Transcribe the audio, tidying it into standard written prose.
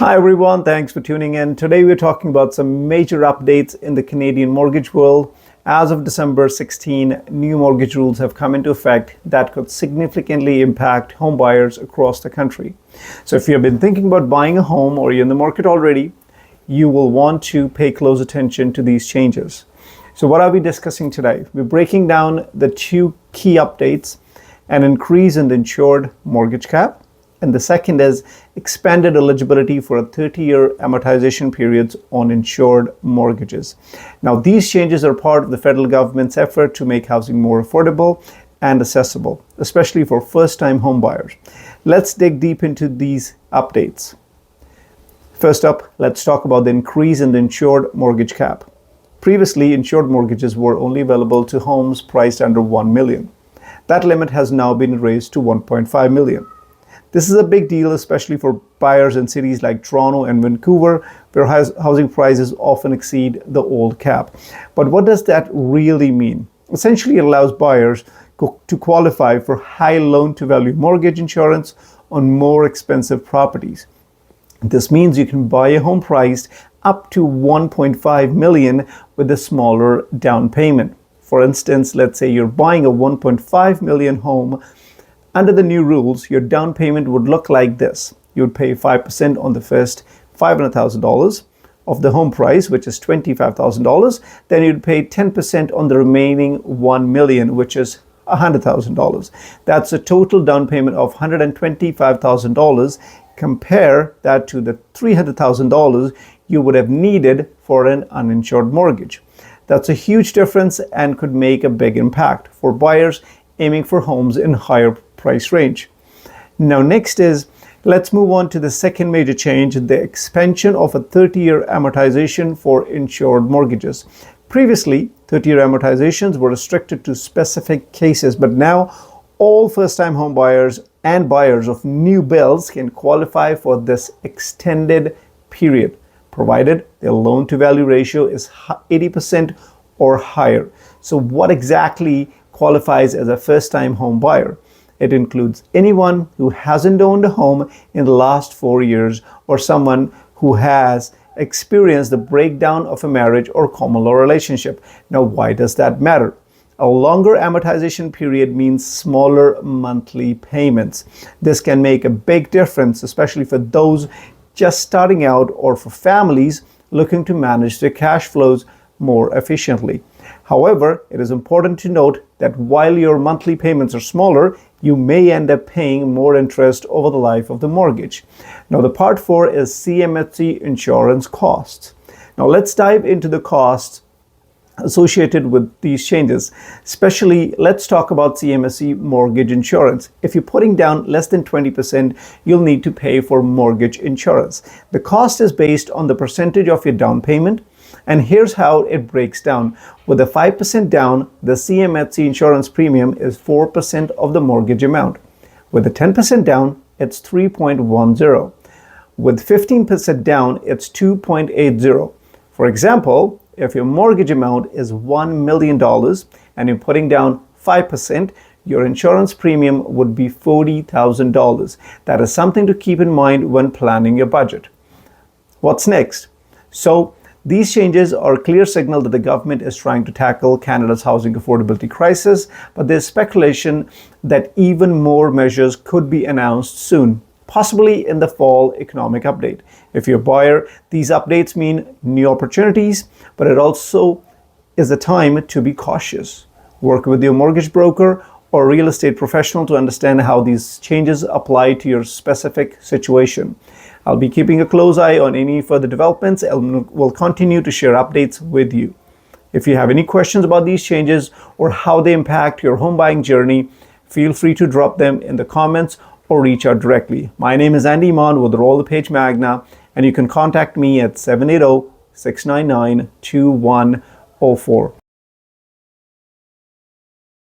Hi everyone, thanks for tuning in. Today we're talking about some major updates in the Canadian mortgage world. As of December 16, new mortgage rules have come into effect that could significantly impact home buyers across the country. So if you have been thinking about buying a home or you're in the market already, you will want to pay close attention to these changes. So what are we discussing today? We're breaking down the two key updates: an increase in the insured mortgage cap, and the second is expanded eligibility for a 30-year amortization periods on insured mortgages. Now, these changes are part of the federal government's effort to make housing more affordable and accessible, especially for first-time home buyers. Let's dig deep into these updates. First up, let's talk about the increase in the insured mortgage cap. Previously, insured mortgages were only available to homes priced under $1 million. That limit has now been raised to $1.5 million. This is a big deal, especially for buyers in cities like Toronto and Vancouver, where housing prices often exceed the old cap. But what does that really mean? Essentially, it allows buyers to qualify for high loan-to-value mortgage insurance on more expensive properties. This means you can buy a home priced up to $1.5 million with a smaller down payment. For instance, let's say you're buying a $1.5 million home. Under the new rules, your down payment would look like this. You would pay 5% on the first $500,000 of the home price, which is $25,000. Then you'd pay 10% on the remaining $1 million, which is $100,000. That's a total down payment of $125,000. Compare that to the $300,000 you would have needed for an uninsured mortgage. That's a huge difference and could make a big impact for buyers aiming for homes in higher price range. Now next is, let's move on to the second major change, the expansion of a 30-year amortization for insured mortgages. Previously, 30-year amortizations were restricted to specific cases, but now all first-time home buyers and buyers of new builds can qualify for this extended period, provided their loan-to-value ratio is 80% or higher. So what exactly qualifies as a first-time home buyer? It includes anyone who hasn't owned a home in the last 4 years or someone who has experienced the breakdown of a marriage or common law relationship. Now, why does that matter? A longer amortization period means smaller monthly payments. This can make a big difference, especially for those just starting out or for families looking to manage their cash flows more efficiently. However, it is important to note that while your monthly payments are smaller, you may end up paying more interest over the life of the mortgage. Now, the part 4 is CMHC insurance costs. Now, let's dive into the costs associated with these changes. Especially, let's talk about CMHC mortgage insurance. If you're putting down less than 20%, you'll need to pay for mortgage insurance. The cost is based on the percentage of your down payment. And here's how it breaks down. With a 5% down, the CMHC insurance premium is 4% of the mortgage amount. With a 10% down, it's 3.10. With 15% down, it's 2.80. For example, if your mortgage amount is $1 million and you're putting down 5%, your insurance premium would be $40,000. That is something to keep in mind when planning your budget. What's next? So, these changes are a clear signal that the government is trying to tackle Canada's housing affordability crisis, but there's speculation that even more measures could be announced soon, possibly in the fall economic update. If you're a buyer, these updates mean new opportunities, but it also is a time to be cautious. Work with your mortgage broker or real estate professional to understand how these changes apply to your specific situation. I'll be keeping a close eye on any further developments and will continue to share updates with you. If you have any questions about these changes or how they impact your home buying journey, feel free to drop them in the comments or reach out directly. My name is Andy Mon with Roll the Page Magna, and you can contact me at 780-699-2104.